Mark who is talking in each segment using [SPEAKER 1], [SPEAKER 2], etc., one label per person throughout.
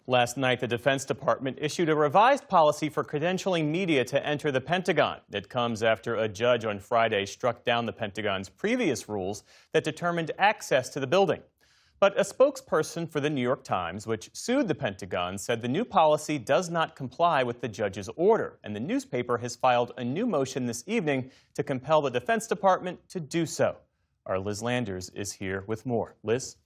[SPEAKER 1] Last night, the Defense Department issued a revised policy for credentialing media to enter the Pentagon. It comes after a judge on Friday struck down the Pentagon's previous rules that determined access to the building. But a spokesperson for the New York Times, which sued the Pentagon, said the new policy does not comply with the judge's order, and the newspaper has filed a new motion this evening to compel the Defense Department to do so. Our Liz Landers is here with more. Liz?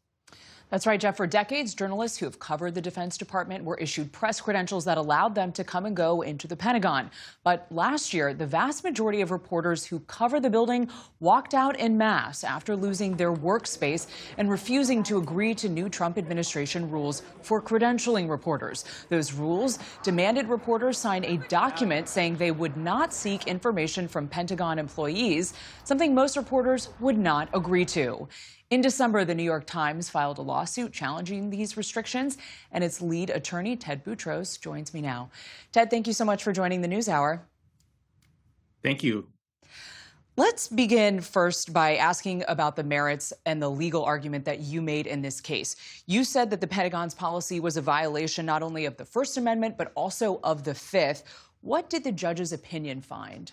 [SPEAKER 2] That's right, Jeff. For decades, journalists who have covered the Defense Department were issued press credentials that allowed them to come and go into the Pentagon. But last year, the vast majority of reporters who cover the building walked out en masse after losing their workspace and refusing to agree to new Trump administration rules for credentialing reporters. Those rules demanded reporters sign a document saying they would not seek information from Pentagon employees, something most reporters would not agree to. In December, the New York Times filed a lawsuit challenging these restrictions, and its lead attorney, Ted Boutros, joins me now. Ted, thank you so much for joining the News Hour.
[SPEAKER 3] Thank you.
[SPEAKER 2] Let's begin first by asking about the merits and the legal argument that you made in this case. You said that the Pentagon's policy was a violation not only of the First Amendment, but also of the Fifth. What did the judge's opinion find?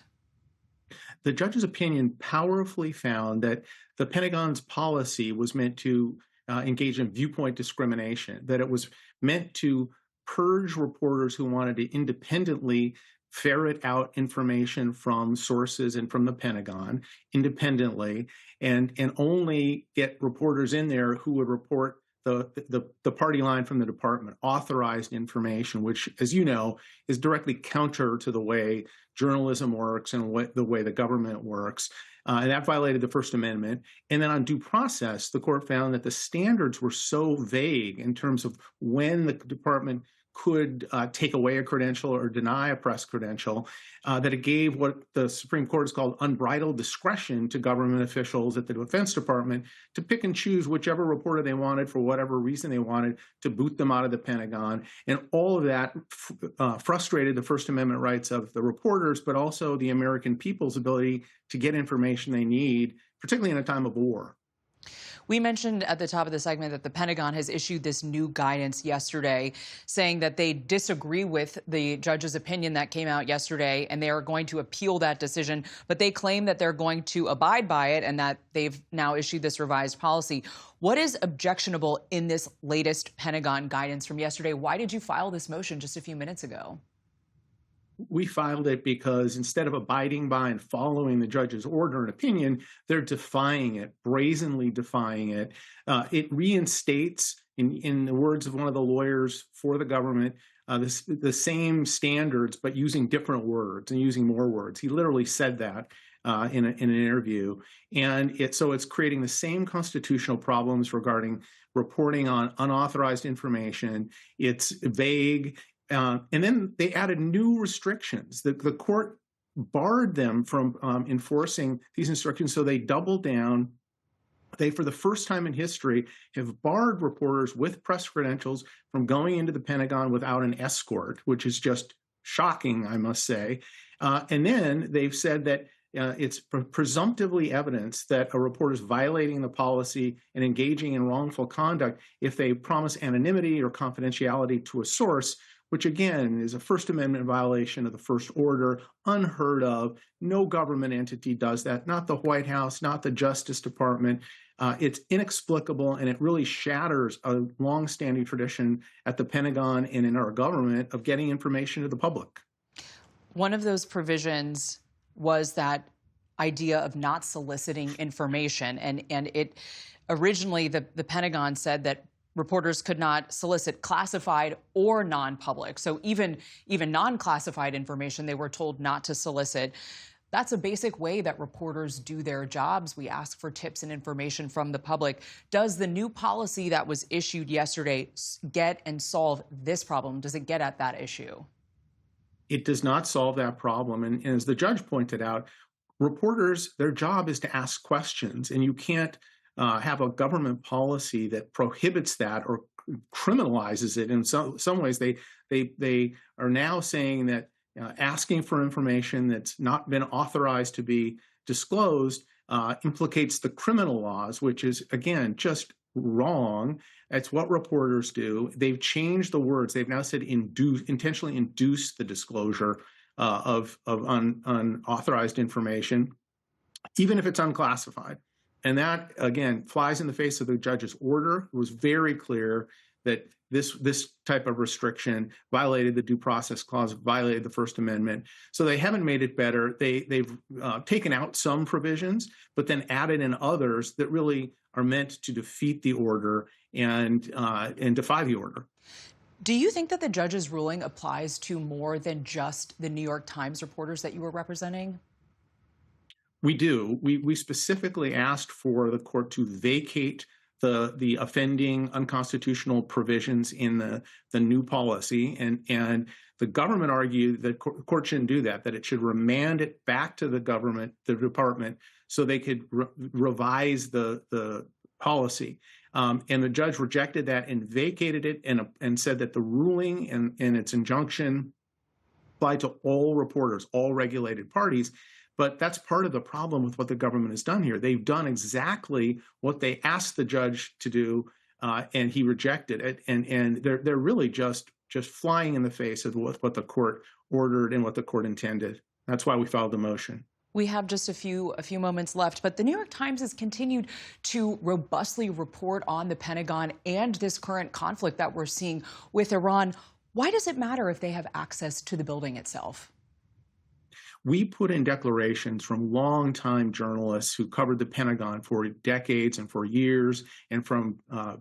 [SPEAKER 3] The judge's opinion powerfully found that the Pentagon's policy was meant to engage in viewpoint discrimination, that it was meant to purge reporters who wanted to independently ferret out information from sources and from the Pentagon independently, and only get reporters in there who would report the party line from the department, authorized information, which, as you know, is directly counter to the way journalism works and the way the government works. And that violated the First Amendment. And then on due process, the court found that the standards were so vague in terms of when the department could take away a credential or deny a press credential, that it gave what the Supreme Court has called unbridled discretion to government officials at the Defense Department to pick and choose whichever reporter they wanted for whatever reason they wanted to boot them out of the Pentagon. And all of that frustrated the First Amendment rights of the reporters, but also the American people's ability to get information they need, particularly in a time of war.
[SPEAKER 2] We mentioned at the top of the segment that the Pentagon has issued this new guidance yesterday saying that they disagree with the judge's opinion that came out yesterday, and they are going to appeal that decision. But they claim that they're going to abide by it and that they've now issued this revised policy. What is objectionable in this latest Pentagon guidance from yesterday? Why did you file this motion just a few minutes ago?
[SPEAKER 3] We filed it because instead of abiding by and following the judge's order and opinion, they're defying it, brazenly defying it. It reinstates, in the words of one of the lawyers for the government, the same standards, but using different words and using more words. He literally said that in an interview. And so it's creating the same constitutional problems regarding reporting on unauthorized information. It's vague. And then they added new restrictions. The court barred them from enforcing these instructions, so they doubled down. They, for the first time in history, have barred reporters with press credentials from going into the Pentagon without an escort, which is just shocking, I must say. And then they've said that it's presumptively evidence that a reporter is violating the policy and engaging in wrongful conduct if they promise anonymity or confidentiality to a source, which again is a First Amendment violation of the First Order, unheard of. No government entity does that, not the White House, not the Justice Department. It's inexplicable, and it really shatters a longstanding tradition at the Pentagon and in our government of getting information to the public.
[SPEAKER 2] One of those provisions was that idea of not soliciting information, and it originally the Pentagon said that reporters could not solicit classified or non-public. So even non-classified information, they were told not to solicit. That's a basic way that reporters do their jobs. We ask for tips and information from the public. Does the new policy that was issued yesterday get and solve this problem? Does it get at that issue?
[SPEAKER 3] It does not solve that problem. And as the judge pointed out, reporters, their job is to ask questions, and you can't have a government policy that prohibits that or criminalizes it. In some ways, they are now saying that asking for information that's not been authorized to be disclosed implicates the criminal laws, which is, again, just wrong. That's what reporters do. They've changed the words. They've now said intentionally induce the disclosure of unauthorized information, even if it's unclassified. And that, again, flies in the face of the judge's order. It was very clear that this type of restriction violated the Due Process Clause, violated the First Amendment. So they haven't made it better. They've taken out some provisions, but then added in others that really are meant to defeat the order and defy the order.
[SPEAKER 2] Do you think that the judge's ruling applies to more than just the New York Times reporters that you were representing?
[SPEAKER 3] We do. We specifically asked for the court to vacate the offending unconstitutional provisions in the new policy, and the government argued that the court shouldn't do that it should remand it back to the department, so they could revise the policy. And the judge rejected that and vacated it and said that the ruling and its injunction applied to all reporters, all regulated parties. But that's part of the problem with what the government has done here. They've done exactly what they asked the judge to do, and he rejected it. And they're really just flying in the face of what the court ordered and what the court intended. That's why we filed the motion.
[SPEAKER 2] We have just a few moments left, but the New York Times has continued to robustly report on the Pentagon and this current conflict that we're seeing with Iran. Why does it matter if they have access to the building itself?
[SPEAKER 3] We put in declarations from longtime journalists who covered the Pentagon for decades and for years, and from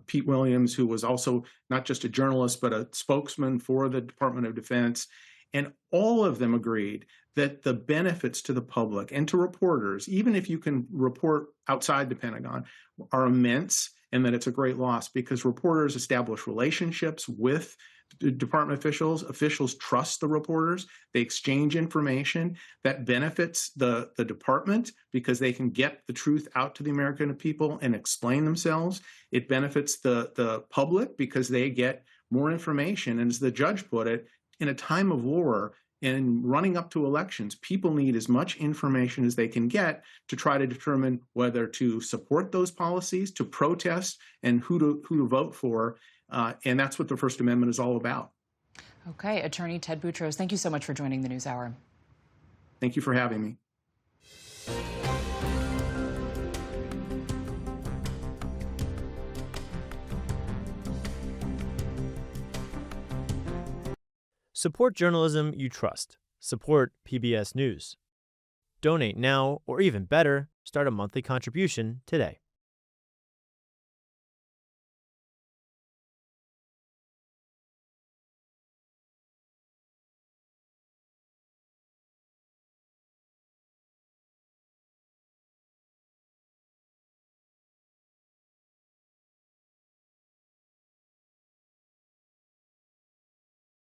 [SPEAKER 3] Pete Williams, who was also not just a journalist, but a spokesman for the Department of Defense. And all of them agreed that the benefits to the public and to reporters, even if you can report outside the Pentagon, are immense, and that it's a great loss because reporters establish relationships with department officials. Officials trust the reporters. They exchange information that benefits the department because they can get the truth out to the American people and explain themselves. It benefits the public because they get more information. And as the judge put it, in a time of war and running up to elections, people need as much information as they can get to try to determine whether to support those policies, to protest, and who to vote for. And that's what the First Amendment is all about.
[SPEAKER 2] Okay, Attorney Ted Boutros, thank you so much for joining the News Hour.
[SPEAKER 3] Thank you for having me.
[SPEAKER 4] Support journalism you trust. Support PBS News. Donate now, or even better, start a monthly contribution today.